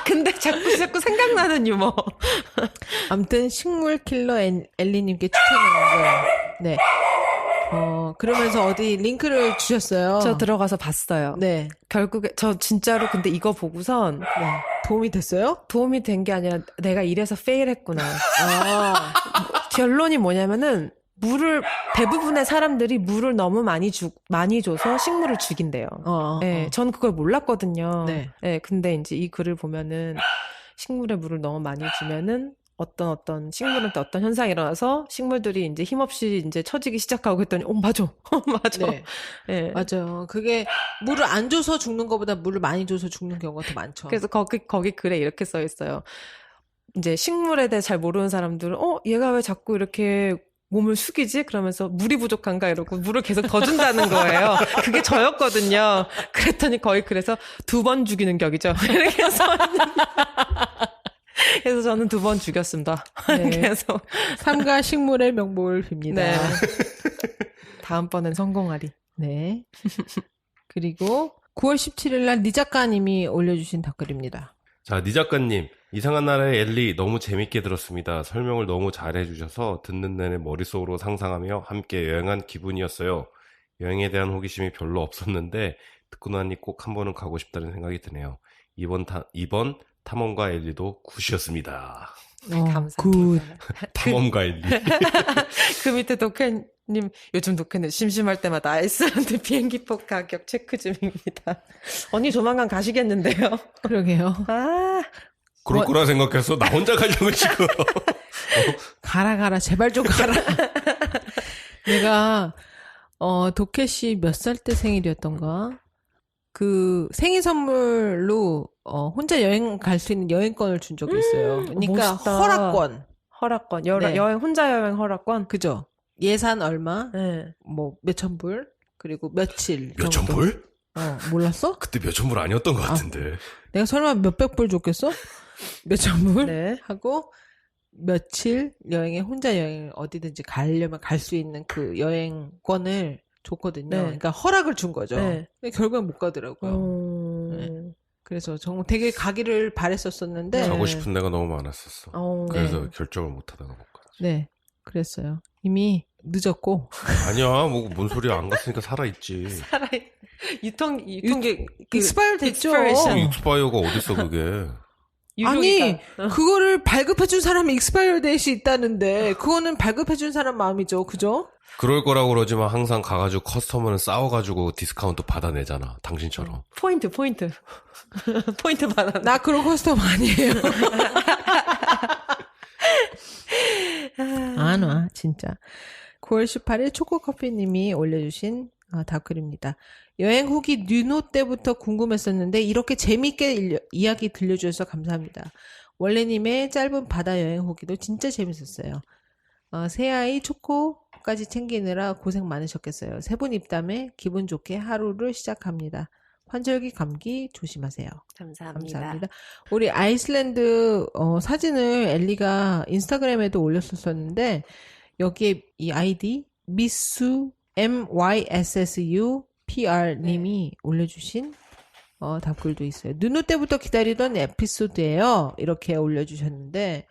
근데 자꾸 생각나는 유머. 아무튼 식물 킬러 엘리님께 추천하는 거예요. 네. 그러면서 어디 링크를 주셨어요. 저 들어가서 봤어요. 네. 결국에 저 진짜로 근데 이거 보고선 도움이 됐어요? 도움이 된 게 아니라 내가 이래서 페일했구나. 결론이 뭐냐면은 대부분의 사람들이 물을 너무 많이 줘서 식물을 죽인대요. 네, 전 그걸 몰랐거든요. 네. 네, 근데 이제 이 글을 보면은 식물에 물을 너무 많이 주면은 어떤 식물한테 어떤 현상이 일어나서 식물들이 이제 힘없이 이제 처지기 시작하고 했더니, 맞아. 맞아. 네. 네. 맞아요. 그게 물을 안 줘서 죽는 것보다 물을 많이 줘서 죽는 경우가 더 많죠. 그래서 거기 글에 이렇게 써 있어요. 이제 식물에 대해 잘 모르는 사람들은, 얘가 왜 자꾸 이렇게 몸을 숙이지? 그러면서 물이 부족한가 이러고 물을 계속 더 준다는 거예요. 그게 저였거든요. 그랬더니 거의 그래서 2번 죽이는 격이죠. 이렇게 해서 그래서 저는 2번 죽였습니다. 네. 그래서 삼가 식물의 명복을 빕니다. 네. 다음번엔 성공하리. 네. 그리고 9월 17일 날 니 작가님이 올려주신 댓글입니다. 자, 니 작가님. 이상한 나라의 엘리 너무 재밌게 들었습니다. 설명을 너무 잘해주셔서 듣는 내내 머릿속으로 상상하며 함께 여행한 기분이었어요. 여행에 대한 호기심이 별로 없었는데 듣고 나니 꼭 한 번은 가고 싶다는 생각이 드네요. 이번 탐험가 엘리도 굿이었습니다. 감사합니다. 굿. 탐험가 엘리. 그 밑에 독해님, 요즘 독해는 심심할 때마다 아이슬란드 비행기표 가격 체크 중입니다. 언니 조만간 가시겠는데요? 그러게요. 아, 그럴 거라 생각해서 나 혼자 가려고 지금. 가라. 제발 좀 가라. 내가, 도케씨 몇 살 때 생일이었던가? 그 생일 선물로, 혼자 여행 갈 수 있는 여행권을 준 적이 있어요. 그러니까 멋있다. 허락권. 네. 네. 혼자 여행 허락권? 그죠? 예산 얼마? 네. 뭐, 몇천 불? 그리고 며칠. 몇천 정도. 불? 몰랐어? 그때 몇천 불 아니었던 것 같은데. 내가 설마 몇백 불 줬겠어? 몇천 불? 네. 하고, 며칠 혼자 여행을 어디든지 가려면 갈 수 있는 그 여행권을 줬거든요. 네. 그러니까 허락을 준 거죠. 네. 근데 결국엔 못 가더라고요. 네. 그래서 정말 되게 가기를 바랬었었는데. 네. 가고 싶은 데가 너무 많았었어. 그래서 네. 결정을 못 하다가 못 갔지. 네. 그랬어요. 이미 늦었고. 아니야, 뭐, 뭔 소리야. 안 갔으니까 살아있지. 유통기, 익스파일 됐죠. 익스파이어가 어딨어, 그게. 아니, 그거를 발급해준 사람이 익스파이어 데이시 있다는데, 그거는 발급해준 사람 마음이죠. 그죠? 그럴 거라고 그러지만 항상 가가지고 커스터머는 싸워가지고 디스카운트 받아내잖아. 당신처럼. 포인트. 포인트 받아. 나 그런 커스텀 아니에요. 안 와, 진짜. 9월 18일 초코커피님이 올려주신 댓글입니다. 여행 후기 뉴노 때부터 궁금했었는데 이렇게 재밌게 이야기 들려주셔서 감사합니다. 원래님의 짧은 바다 여행 후기도 진짜 재밌었어요. 새아이 초코까지 챙기느라 고생 많으셨겠어요. 세 분 입담에 기분 좋게 하루를 시작합니다. 환절기 감기 조심하세요. 감사합니다. 우리 아이슬란드 사진을 엘리가 인스타그램에도 올렸었는데 여기에 이 아이디 미수 MYSSU PR님이 올려주신 답글도 있어요. 누누 때부터 기다리던 에피소드예요. 이렇게 올려주셨는데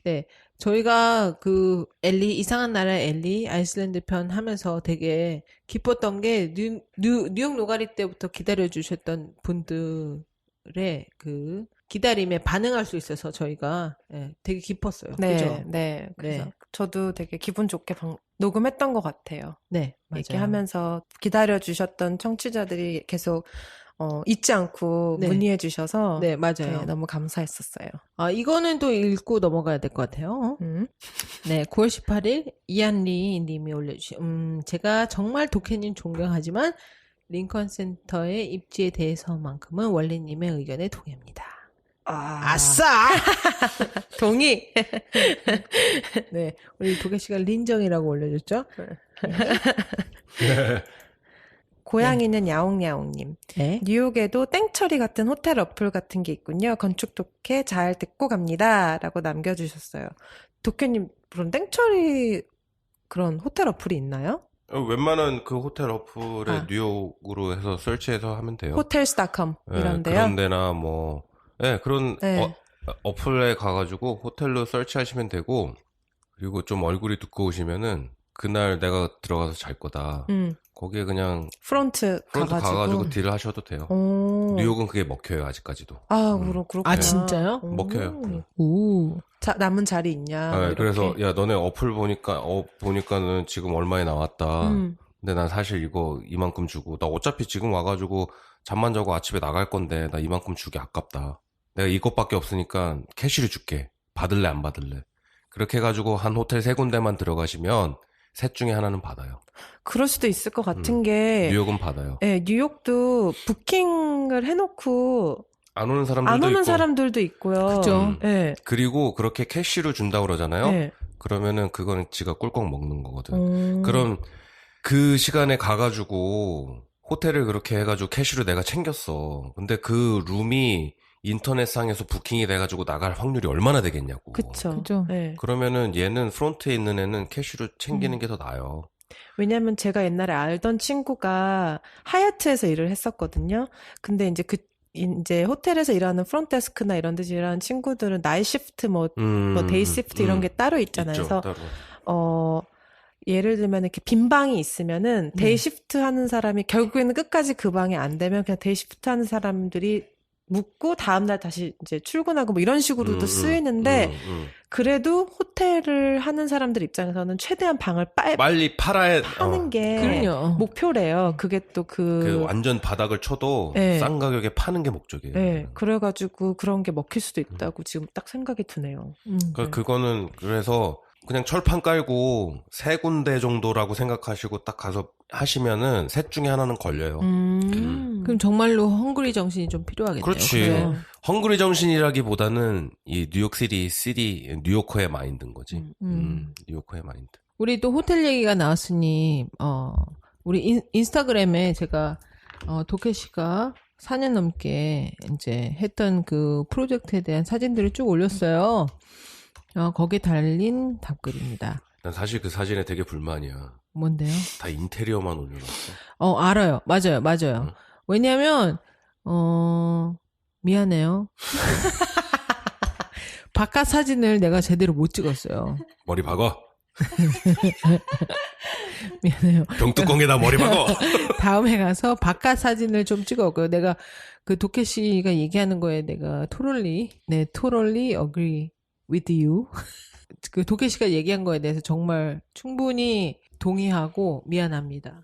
네 저희가 그 엘리 이상한 나라 엘리 아이슬란드 편 하면서 되게 기뻤던 게 뉴욕 노가리 때부터 기다려주셨던 분들의 그 기다림에 반응할 수 있어서 저희가 되게 기뻤어요. 네, 그죠? 네. 그래서 네. 저도 되게 기분 좋게 녹음했던 것 같아요. 네, 맞아요. 얘기하면서 기다려주셨던 청취자들이 계속 잊지 않고 네. 문의해 주셔서 네, 맞아요. 네, 너무 감사했었어요. 이거는 또 읽고 넘어가야 될 것 같아요. 네, 9월 18일 이한리 님이 올려주신 제가 정말 도케님 존경하지만 링컨 센터의 입지에 대해서만큼은 원래님의 의견에 동의합니다. 아싸! 동의! 네, 우리 도케 씨가 린정이라고 올려줬죠? 고양이는 야옹야옹님. 네. 뉴욕에도 땡처리 같은 호텔 어플 같은 게 있군요. 건축 독해 잘 듣고 갑니다. 라고 남겨주셨어요. 독해님, 그런 땡처리 그런 호텔 어플이 있나요? 웬만한 그 호텔 어플에 뉴욕으로 해서 설치해서 하면 돼요. hotels.com 이런데요. 그런 데나 뭐 그런 어플에 가가지고 호텔로 설치하시면 되고 그리고 좀 얼굴이 두꺼우시면은 그날 내가 들어가서 잘 거다. 거기에 그냥 프론트 가가지고 딜을 하셔도 돼요. 뉴욕은 그게 먹혀요 아직까지도. 그렇구나. 진짜요? 먹혀요. 오. 남은 자리 있냐? 그래서 야 너네 어플 보니까는 지금 얼마에 나왔다. 근데 난 사실 이거 이만큼 주고 나 어차피 지금 와가지고 잠만 자고 아침에 나갈 건데 나 이만큼 주기 아깝다. 내가 이것밖에 없으니까 캐시를 줄게. 받을래 안 받을래. 그렇게 해가지고 한 호텔 3군데만 들어가시면 셋 중에 하나는 받아요. 그럴 수도 있을 것 같은 게 뉴욕은 받아요. 네, 뉴욕도 부킹을 해놓고 안 오는 사람들도 있고. 사람들도 있고요. 그죠. 네. 그리고 그렇게 캐시를 준다고 그러잖아요. 네. 그러면은 그거는 지가 꿀꺽 먹는 거거든. 그럼 그 시간에 가가지고 호텔을 그렇게 해가지고 캐시로 내가 챙겼어. 근데 그 룸이 인터넷상에서 부킹이 돼가지고 나갈 확률이 얼마나 되겠냐고. 그쵸. 네. 그러면은 얘는 프론트에 있는 애는 캐시로 챙기는 게 더 나아요. 왜냐면 제가 옛날에 알던 친구가 하얏트에서 일을 했었거든요. 근데 이제 호텔에서 일하는 프론트데스크나 이런 데서 일하는 친구들은 나이 시프트 뭐 데이 시프트 이런 게 따로 있잖아요. 있죠, 그래서 따로. 예를 들면 이렇게 빈 방이 있으면은 데이 시프트 하는 사람이 결국에는 끝까지 그 방에 안 되면 그냥 데이 시프트 하는 사람들이 묵고 다음날 다시 이제 출근하고 뭐 이런 식으로도 쓰이는데 그래도 호텔을 하는 사람들 입장에서는 최대한 방을 빨리 팔아야 파는 게 그럼요. 목표래요. 그게 또 그 완전 바닥을 쳐도 네. 싼 가격에 파는 게 목적이에요. 네, 그래가지고 그런 게 먹힐 수도 있다고 지금 딱 생각이 드네요. 그거는 그래서 그냥 철판 깔고 3군데 정도라고 생각하시고 딱 가서 하시면은 셋 중에 하나는 걸려요. 그럼 정말로 헝그리 정신이 좀 필요하겠네요. 그렇지. 그래요. 헝그리 정신이라기보다는 이 뉴욕시티, 뉴요커의 마인드인 거지. 뉴요커의 마인드. 우리 또 호텔 얘기가 나왔으니 우리 인스타그램에 제가 도케 씨가 4년 넘게 이제 했던 그 프로젝트에 대한 사진들을 쭉 올렸어요. 거기에 달린 답글입니다. 난 사실 그 사진에 되게 불만이야. 뭔데요? 다 인테리어만 올려놨어. 알아요. 맞아요. 왜냐면 미안해요. 바깥 사진을 내가 제대로 못 찍었어요. 머리 박어. 미안해요. 병뚜껑에다 머리 박어. 다음에 가서 바깥 사진을 좀 찍었고요. 내가 그 도케 씨가 얘기하는 거에 내가 totally agree with you. 그 도케 씨가 얘기한 거에 대해서 정말 충분히 동의하고 미안합니다.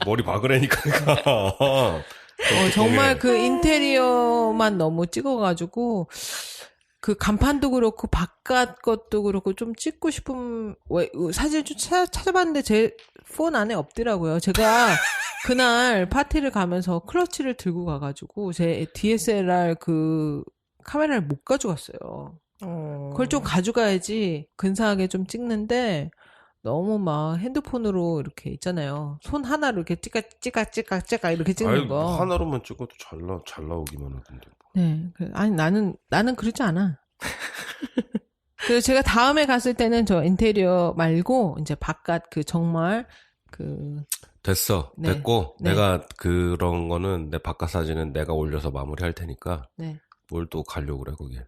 머리 박으라니까. 정말 그 인테리어만 너무 찍어가지고 그 간판도 그렇고 바깥 것도 그렇고 좀 찍고 싶은 사진을 좀 찾아봤는데 제 폰 안에 없더라고요. 제가 그날 파티를 가면서 클러치를 들고 가가지고 제 DSLR 그 카메라를 못 가져갔어요. 그걸 좀 가져가야지 근사하게 좀 찍는데 너무 막 핸드폰으로 이렇게 있잖아요. 손 하나로 이렇게 찌까 이렇게 찍는 거. 하나로만 찍어도 잘 나오기만 하던데. 네. 아니 나는 그러지 않아. 그래서 제가 다음에 갔을 때는 저 인테리어 말고 이제 바깥 그 정말 그 됐어. 네. 됐고 네. 내가 그런 거는 내 바깥 사진은 내가 올려서 마무리할 테니까. 네. 뭘 또 가려고 그래 거기.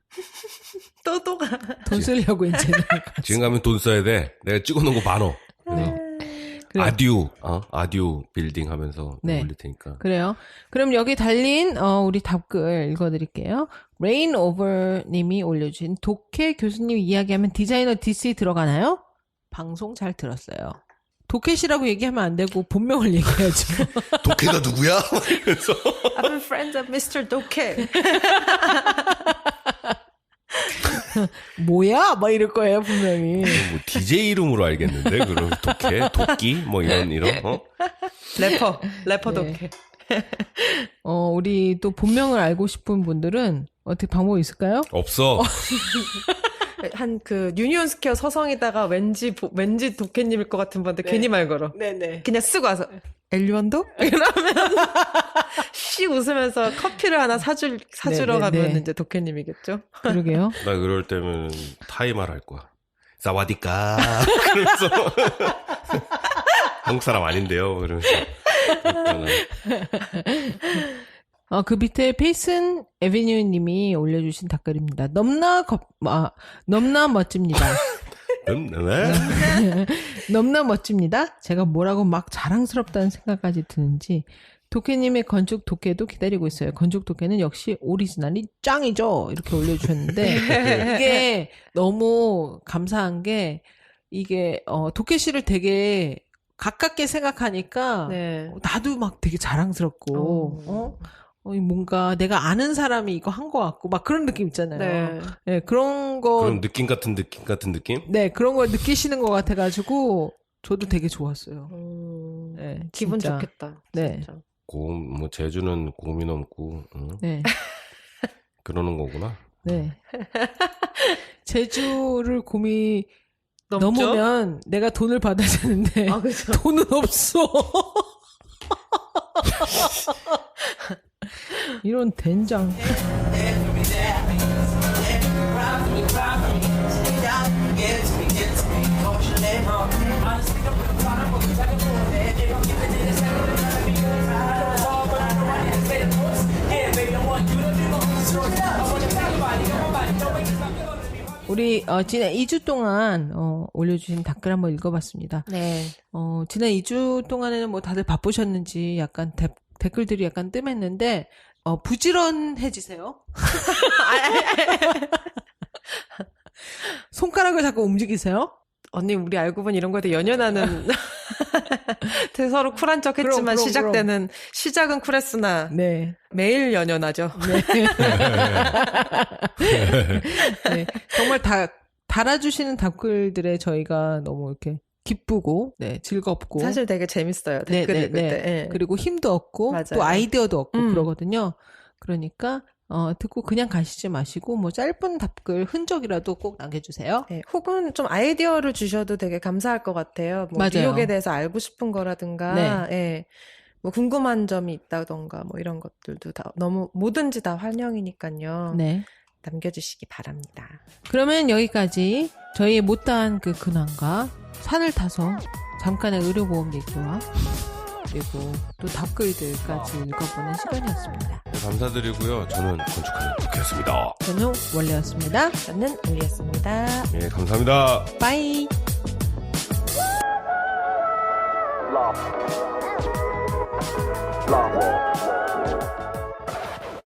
또 가. 돈 쓰려고 이제는. 지금 가면 돈 써야 돼. 내가 찍어놓은 거 많어. 그래서 그래요. 아듀 빌딩 하면서 네. 올릴 테니까. 그래요. 그럼 여기 달린 우리 답글 읽어드릴게요. Rain Over 님이 올려주신 도케 교수님 이야기하면 디자이너 DC 들어가나요? 방송 잘 들었어요. 도케시라고 얘기하면 안 되고 본명을 얘기해야죠. 도케가 누구야? 이러면서. I'm friends of Mr. 도케. 뭐야? 막 이럴 거예요 분명히. 뭐 DJ 이름으로 알겠는데 그럼 도끼 뭐 이런 래퍼 네. 도케. 우리 또 본명을 알고 싶은 분들은 어떻게 방법이 있을까요? 없어. 한 그 유니온 스퀘어 서성이다가 왠지 도케님일 것 같은 분한테 괜히 말 걸어. 네네. 그냥 쓰고 와서 엘리원도? 이러면 씩 웃으면서 커피를 하나 사주러 가면 이제 도케님이겠죠. 그러게요. 나 그럴 때면 타이말 할 거야. 사와디까. 그러면서 한국 사람 아닌데요. 그러면서. 그 밑에 페이슨 에비뉴 님이 올려주신 답글입니다. 넘나 멋집니다. 넘나 멋집니다. 제가 뭐라고 막 자랑스럽다는 생각까지 드는지 도케님의 건축 도케도 기다리고 있어요. 건축 도케는 역시 오리지널이 짱이죠. 이렇게 올려주셨는데 이게 너무 감사한 게 이게 도케 씨를 되게 가깝게 생각하니까 네. 나도 막 되게 자랑스럽고 뭔가 내가 아는 사람이 이거 한 것 같고 막 그런 느낌 있잖아요. 네. 네, 그런 거. 그런 느낌 같은 느낌? 네, 그런 걸 느끼시는 것 같아가지고 저도 되게 좋았어요. 네, 기분 진짜. 좋겠다. 네. 진짜. 뭐 제주는 곰이 넘고 네. 그러는 거구나. 네. 제주를 곰이 넘죠? 넘으면 내가 돈을 받아야 되는데 아, 그죠. 돈은 없어. 이런 된장. 우리 지난 2주 동안 올려주신 댓글 한번 읽어봤습니다. 네. 지난 2주 동안에는 뭐 다들 바쁘셨는지 약간 댓글들이 약간 뜸했는데 부지런해지세요. 손가락을 자꾸 움직이세요. 언니, 우리 알고 보니 이런 거에 대해 연연하는 되게 서로 쿨한 척 했지만 그럼. 시작은 쿨했으나 네. 매일 연연하죠. 네. 네. 정말 달아주시는 댓글들에 저희가 너무 이렇게 기쁘고, 네, 즐겁고. 사실 되게 재밌어요. 댓글 읽을 때. 네. 그리고 힘도 얻고, 맞아요. 또 아이디어도 얻고 그러거든요. 그러니까, 듣고 그냥 가시지 마시고, 뭐 짧은 댓글 흔적이라도 꼭 남겨주세요. 네, 혹은 좀 아이디어를 주셔도 되게 감사할 것 같아요. 뭐 맞아요. 뉴욕에 대해서 알고 싶은 거라든가, 네. 예, 뭐 궁금한 점이 있다던가, 뭐 이런 것들도 다 너무 뭐든지 다 환영이니까요. 네. 남겨주시기 바랍니다. 그러면 여기까지 저희의 못다한 그 근황과 산을 타서 잠깐의 의료보험 얘기와 그리고 또 댓글들까지 읽어보는 시간이었습니다. 네, 감사드리고요. 저는 건축하는 덕이었습니다. 저는 원래였습니다. 저는 우리였습니다. 예, 감사합니다. 빠이. Love.